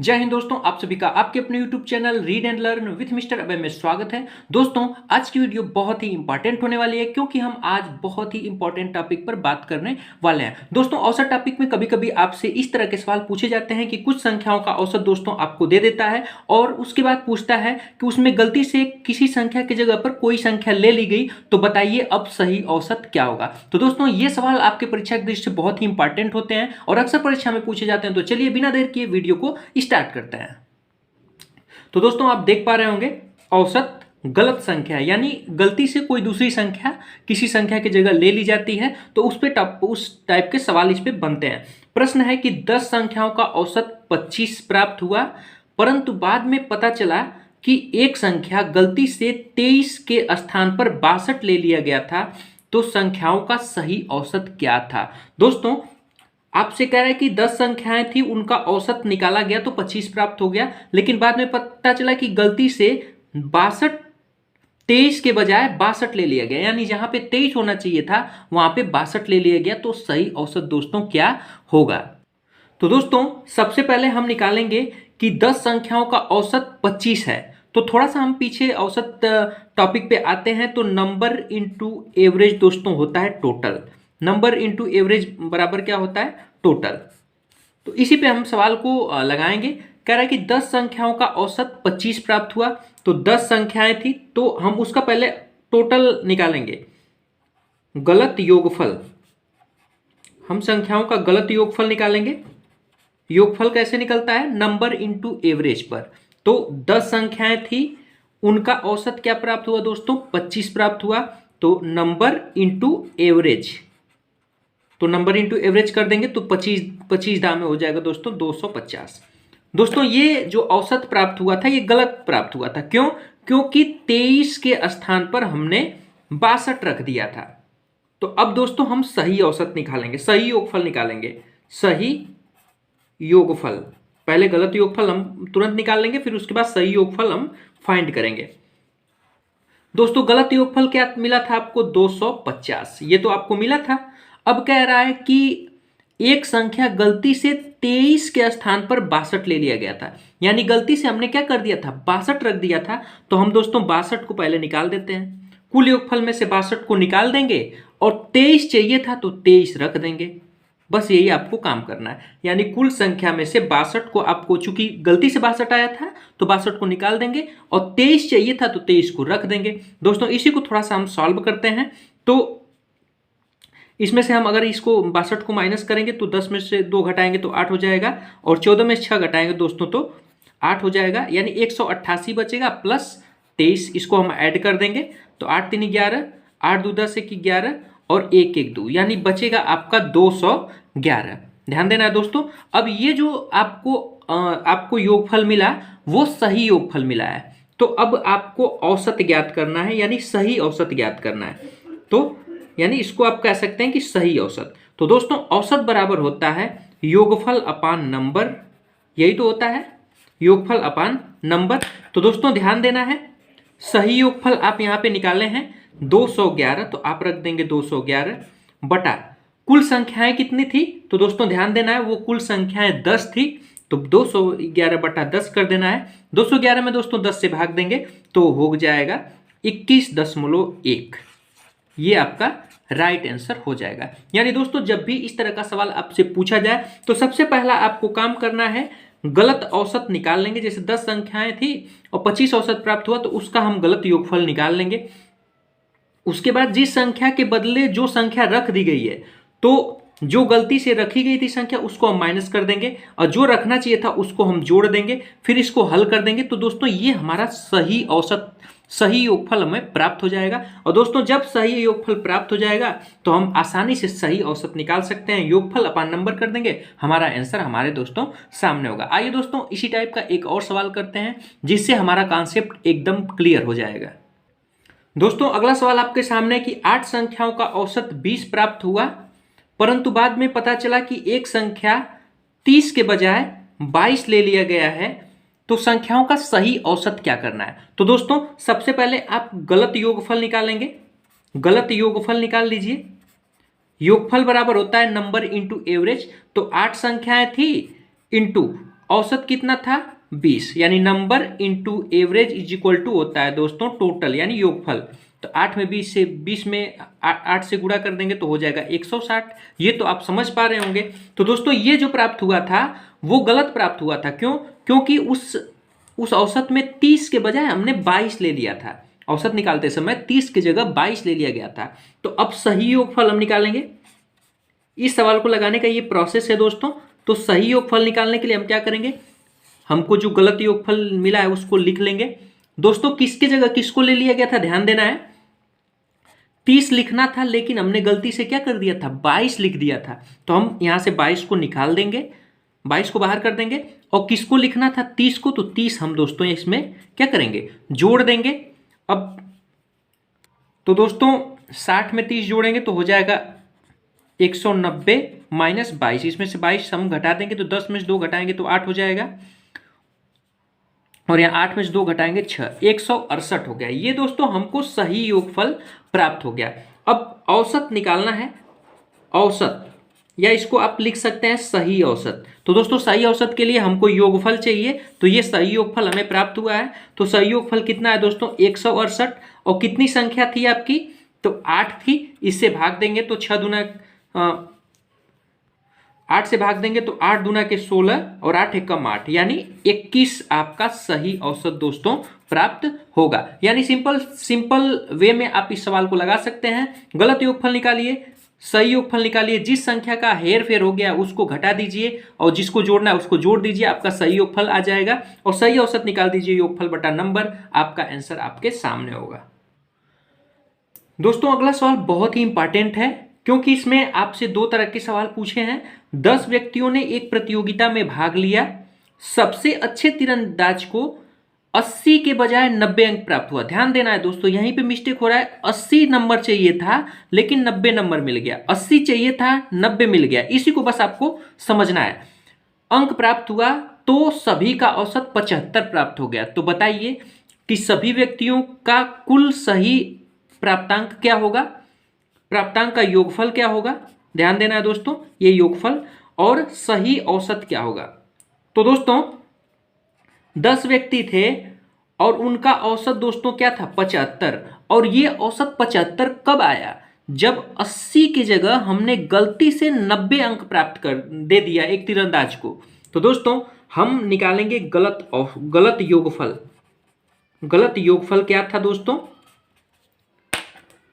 जय हिंद दोस्तों, आप सभी का आपके अपने YouTube channel read and learn with mister Abhay में स्वागत है। दोस्तों, आज की वीडियो बहुत ही इंपॉर्टेंट होने वाली है क्योंकि हम आज बहुत ही इंपॉर्टेंट टॉपिक पर बात करने वाले हैं। दोस्तों, औसत टॉपिक में कभी कभी आपसे इस तरह के सवाल पूछे जाते हैं कि कुछ संख्याओं का औसत दोस्तों आपको दे देता है और उसके बाद पूछता है कि उसमें गलती से किसी संख्या की जगह पर कोई संख्या ले ली गई, तो बताइए अब सही औसत क्या होगा। तो दोस्तों, ये सवाल आपके परीक्षा की दृष्टि से बहुत ही इंपॉर्टेंट होते हैं और अक्सर परीक्षा में पूछे जाते हैं। तो चलिए बिना देर किए वीडियो को स्टार्ट करते हैं। तो दोस्तों, आप देख पा रहे होंगे औसत गलत संख्या, यानी गलती से कोई दूसरी संख्या किसी संख्या की जगह ले ली जाती है, तो उस टाइप के सवाल इस पे बनते हैं। प्रश्न है कि 10 संख्याओं का औसत 25 प्राप्त हुआ, परंतु बाद में पता चला कि एक संख्या गलती से 23 के स्थान पर 62 ले लिया गया था, तो संख्याओं का सही औसत क्या था। दोस्तों, आपसे कह रहा है कि 10 संख्याएं थी, उनका औसत निकाला गया तो 25 प्राप्त हो गया, लेकिन बाद में पता चला कि गलती से 62 23 के बजाय 62 ले लिया गया, यानी जहां पे 23 होना चाहिए था वहां पे 62 ले लिया गया। तो सही औसत दोस्तों क्या होगा। तो दोस्तों, सबसे पहले हम निकालेंगे कि 10 संख्याओं का औसत 25 है। तो थोड़ा सा हम पीछे औसत टॉपिक पे आते हैं। तो नंबर इंटू एवरेज दोस्तों होता है टोटल। नंबर इंटू एवरेज बराबर क्या होता है? टोटल। तो इसी पे हम सवाल को लगाएंगे। कह रहा है कि 10 संख्याओं का औसत 25 प्राप्त हुआ, तो 10 संख्याएं थी, तो हम उसका पहले टोटल निकालेंगे। गलत योगफल, हम संख्याओं का गलत योगफल निकालेंगे। योगफल कैसे निकलता है? नंबर इंटू एवरेज पर। तो 10 संख्याएं थी, उनका औसत क्या प्राप्त हुआ दोस्तों? 25 प्राप्त हुआ। तो नंबर इंटू एवरेज, तो नंबर इंटू एवरेज कर देंगे तो 25 दाम में हो जाएगा दोस्तों 250। दोस्तों, ये जो औसत प्राप्त हुआ था ये गलत प्राप्त हुआ था। क्यों? क्योंकि 23 के स्थान पर हमने 62 रख दिया था। तो अब दोस्तों हम सही औसत निकालेंगे, सही योगफल निकालेंगे। सही योगफल, पहले गलत योगफल हम तुरंत निकाल लेंगे, फिर उसके बाद सही योगफल हम फाइंड करेंगे। दोस्तों, गलत योगफल क्या मिला था आपको? 250, ये तो आपको मिला था। अब कह रहा है कि एक संख्या गलती से 23 के स्थान पर 62 ले लिया गया था, यानी गलती से हमने क्या कर दिया था? 62 रख दिया था। तो हम दोस्तों 62 को पहले निकाल देते हैं। कुल योगफल में से 62 को निकाल देंगे और 23 चाहिए था तो 23 रख देंगे। बस यही आपको काम करना है, यानी कुल संख्या में से 62 को, आपको चूंकि गलती से 62 आया था तो 62 को निकाल देंगे और 23 चाहिए था तो 23 को रख देंगे। दोस्तों, इसी को थोड़ा सा हम सॉल्व करते हैं। तो इसमें से हम अगर इसको 62 को माइनस करेंगे तो 10 में से 2 घटाएंगे तो 8 हो जाएगा, और 14 में से 6 घटाएंगे दोस्तों तो 8 हो जाएगा, यानी 188 बचेगा प्लस 23। इसको हम ऐड कर देंगे तो 8 3 11, 8 2 10 1 11 और 1 1 2, यानी बचेगा आपका 211। ध्यान देना है दोस्तों। अब ये जो आपको योगफल मिला वो सही योगफल मिला है। तो अब आपको औसत ज्ञात करना है, यानी सही औसत ज्ञात करना है। तो यानी इसको आप कह सकते हैं कि सही औसत। तो दोस्तों, औसत बराबर होता है योगफल अपान नंबर, यही तो होता है, योगफल अपान नंबर। तो दोस्तों ध्यान देना है, सही योगफल आप यहां पे निकाले हैं 211, तो आप रख देंगे 211 बटा कुल संख्याएं कितनी थी। तो दोस्तों ध्यान देना है, वो कुल संख्याएं 10 थी, तो 211 बटा 10 कर देना है। 211 में दोस्तों 10 से भाग देंगे तो हो जाएगा 21.1। ये आपका राइट आंसर हो जाएगा। यानी दोस्तों, जब भी इस तरह का सवाल आपसे पूछा जाए तो सबसे पहला आपको काम करना है, गलत औसत निकाल लेंगे। जैसे 10 संख्याएं थी और 25 औसत प्राप्त हुआ, तो उसका हम गलत योगफल निकाल लेंगे। उसके बाद जिस संख्या के बदले जो संख्या रख दी गई है, तो जो गलती से रखी गई थी संख्या उसको हम माइनस कर देंगे और जो रखना चाहिए था उसको हम जोड़ देंगे, फिर इसको हल कर देंगे। तो दोस्तों, ये हमारा सही औसत, सही योगफल हमें प्राप्त हो जाएगा। और दोस्तों, जब सही योगफल प्राप्त हो जाएगा तो हम आसानी से सही औसत निकाल सकते हैं। योगफल अपान नंबर कर देंगे, हमारा आंसर हमारे दोस्तों सामने होगा। आइए दोस्तों, इसी टाइप का एक और सवाल करते हैं जिससे हमारा कॉन्सेप्ट एकदम क्लियर हो जाएगा। दोस्तों, अगला सवाल आपके सामने है कि 8 संख्याओं का औसत 20 प्राप्त हुआ, परंतु बाद में पता चला कि एक संख्या 30 के बजाय 22 ले लिया गया है, तो संख्याओं का सही औसत क्या करना है। तो दोस्तों, सबसे पहले आप गलत योगफल निकालेंगे। गलत योगफल निकाल लीजिए। योगफल बराबर होता है नंबर इंटू एवरेज। तो 8 संख्याएं थी इंटू औसत कितना था 20, यानी number into average is equal to होता है दोस्तों टोटल यानी योगफल। तो 8 में 20 से 20 में 8 से गुणा कर देंगे तो हो जाएगा 160। ये तो आप समझ पा रहे होंगे। तो दोस्तों ये जो प्राप्त हुआ था वो गलत प्राप्त हुआ था। क्यों? क्योंकि उस औसत में 30 के बजाय हमने 22 ले लिया था। औसत निकालते समय 30 की जगह 22 ले लिया गया था। तो अब सही योगफल हम निकालेंगे। इस सवाल को लगाने का ये प्रोसेस है दोस्तों। तो सही योगफल निकालने के लिए हम क्या करेंगे, हमको जो गलत योगफल मिला है उसको लिख लेंगे। दोस्तों किसके जगह किसको ले लिया गया था ध्यान देना है। 30 लिखना था लेकिन हमने गलती से क्या कर दिया था 22 लिख दिया था। तो हम यहां से 22 को निकाल देंगे, 22 को बाहर कर देंगे। और किसको लिखना था 30 को, तो 30 हम दोस्तों इसमें क्या करेंगे जोड़ देंगे। अब तो दोस्तों 60 में 30 जोड़ेंगे तो हो जाएगा 190 माइनस 22। इसमें से 22 हम घटा देंगे तो 10 में से 2 घटाएंगे तो 8 हो जाएगा। और यहाँ 8 में से 2 घटाएंगे 6, 168 हो गया। ये दोस्तों हमको सही योगफल प्राप्त हो गया। अब औसत निकालना है, औसत, या इसको आप लिख सकते हैं सही औसत। तो दोस्तों सही औसत के लिए हमको योगफल चाहिए। तो ये सही योगफल हमें प्राप्त हुआ है। तो सही योगफल कितना है दोस्तों 168। और कितनी संख्या थी आपकी, तो 8 थी। इससे भाग देंगे तो 6 दूना 8 से भाग देंगे तो 8 दूना के 16 और 8 एकम 8, यानी 21 आपका सही औसत दोस्तों प्राप्त होगा। यानी सिंपल वे में आप इस सवाल को लगा सकते हैं। गलत योगफल निकालिए, सही योगफल निकालिए, जिस संख्या का हेर फेर हो गया उसको घटा दीजिए और जिसको जोड़ना है उसको जोड़ दीजिए, आपका सही योगफल आ जाएगा। और सही औसत निकाल दीजिए योगफल बटा नंबर, आपका आंसर आपके सामने होगा। दोस्तों अगला सवाल बहुत ही इंपॉर्टेंट है क्योंकि इसमें आपसे 2 तरह के सवाल पूछे हैं। 10 व्यक्तियों ने एक प्रतियोगिता में भाग लिया। सबसे अच्छे तीरंदाज को 80 के बजाय 90 अंक प्राप्त हुआ। ध्यान देना है दोस्तों, यहीं पे मिस्टेक हो रहा है। 80 नंबर चाहिए था लेकिन 90 नंबर मिल गया। 80 चाहिए था 90 मिल गया। इसी को बस आपको समझना है। अंक प्राप्त हुआ तो सभी का औसत 75 प्राप्त हो गया। तो बताइए कि सभी व्यक्तियों का कुल सही प्राप्तांक क्या होगा, प्राप्तांक का योगफल क्या होगा। ध्यान देना है दोस्तों, ये योगफल और सही औसत क्या होगा। तो दोस्तों 10 व्यक्ति थे और उनका औसत दोस्तों क्या था 75। और ये औसत 75 कब आया, जब 80 की जगह हमने गलती से 90 अंक प्राप्त कर दे दिया एक तीरंदाज को। तो दोस्तों हम निकालेंगे गलत योगफल। गलत योगफल क्या था दोस्तों,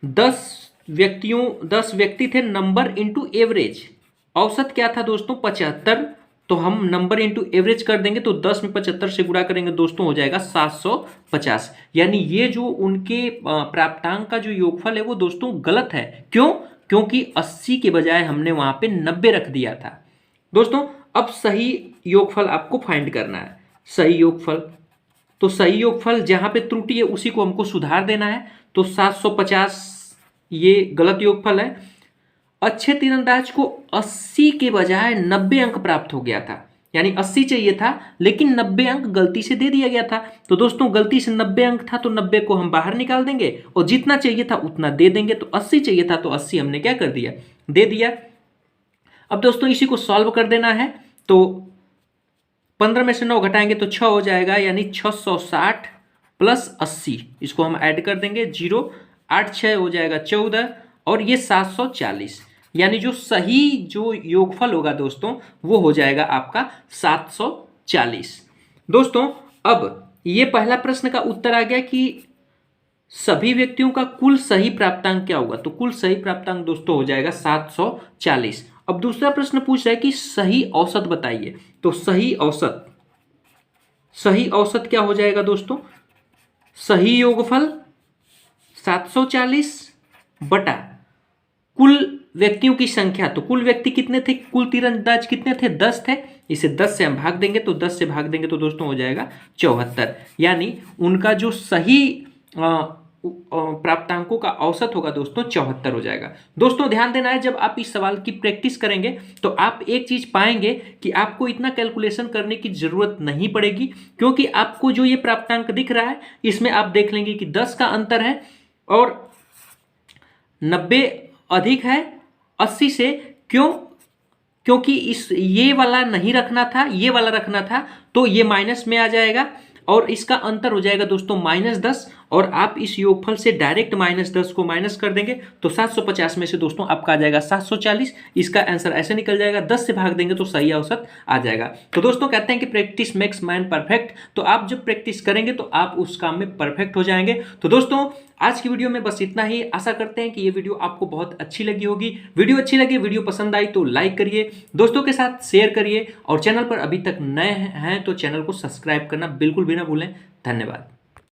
10 व्यक्ति थे, नंबर इंटू एवरेज। औसत क्या था दोस्तों 75। तो हम नंबर इंटू एवरेज कर देंगे तो 10 में 75 से गुणा करेंगे दोस्तों हो जाएगा 750। यानी ये जो उनके प्राप्तांक का जो योगफल है वो दोस्तों गलत है। क्यों? क्योंकि 80 के बजाय हमने वहां पे 90 रख दिया था। दोस्तों अब सही योगफल आपको फाइंड करना है। सही योगफल, तो सही योगफल जहां पे त्रुटि है उसी को हमको सुधार देना है। तो 750 ये गलत योगफल है। अच्छे तीरंदाज को 80 के बजाय 90 अंक प्राप्त हो गया था, यानी 80 चाहिए था लेकिन 90 अंक गलती से दे दिया गया था। तो दोस्तों गलती से 90 अंक था तो 90 को हम बाहर निकाल देंगे और जितना चाहिए था उतना दे देंगे। तो 80 चाहिए था तो 80 हमने क्या कर दिया, दे दिया। अब दोस्तों इसी को सॉल्व कर देना है। तो 15 में से 9 घटाएंगे तो 6 हो जाएगा, यानी 660 प्लस 80, इसको हम ऐड कर देंगे 0, 8 6 हो जाएगा 14 और ये 740। यानी जो सही जो योगफल होगा दोस्तों वो हो जाएगा आपका 740। दोस्तों अब ये पहला प्रश्न का उत्तर आ गया कि सभी व्यक्तियों का कुल सही प्राप्तांक क्या होगा। तो कुल सही प्राप्तांक दोस्तों हो जाएगा 740। अब दूसरा प्रश्न पूछ रहा है कि सही औसत बताइए। तो सही औसत क्या हो जाएगा दोस्तों, सही योगफल 740 बटा कुल व्यक्तियों की संख्या। तो कुल व्यक्ति कितने थे, कुल तीरंदाज कितने थे 10 थे। इसे 10 से हम भाग देंगे तो 10 से भाग देंगे तो दोस्तों हो जाएगा 74। यानी उनका जो सही प्राप्तांकों का औसत होगा दोस्तों 74 हो जाएगा। दोस्तों ध्यान देना है, जब आप इस सवाल की प्रैक्टिस करेंगे तो आप एक चीज पाएंगे कि आपको इतना कैलकुलेशन करने की जरूरत नहीं पड़ेगी, क्योंकि आपको जो ये प्राप्तांक दिख रहा है इसमें आप देख लेंगे कि 10 का अंतर है और 90 अधिक है 80 से। क्यों? क्योंकि इस ये वाला नहीं रखना था, ये वाला रखना था, तो ये माइनस में आ जाएगा और इसका अंतर हो जाएगा दोस्तों -10, और आप इस योगफल से डायरेक्ट -10 को माइनस कर देंगे तो 750 में से दोस्तों आपका आ जाएगा 740। इसका आंसर ऐसे निकल जाएगा, 10 से भाग देंगे तो सही औसत आ जाएगा। तो दोस्तों कहते हैं कि प्रैक्टिस मेक्स मैन परफेक्ट, तो आप जब प्रैक्टिस करेंगे तो आप उस काम में परफेक्ट हो जाएंगे। तो दोस्तों आज की वीडियो में बस इतना ही। आशा करते हैं कि ये वीडियो आपको बहुत अच्छी लगी होगी। वीडियो अच्छी लगी, वीडियो पसंद आई तो लाइक करिए, दोस्तों के साथ शेयर करिए, और चैनल पर अभी तक नए हैं तो चैनल को सब्सक्राइब करना बिल्कुल भी ना भूलें। धन्यवाद।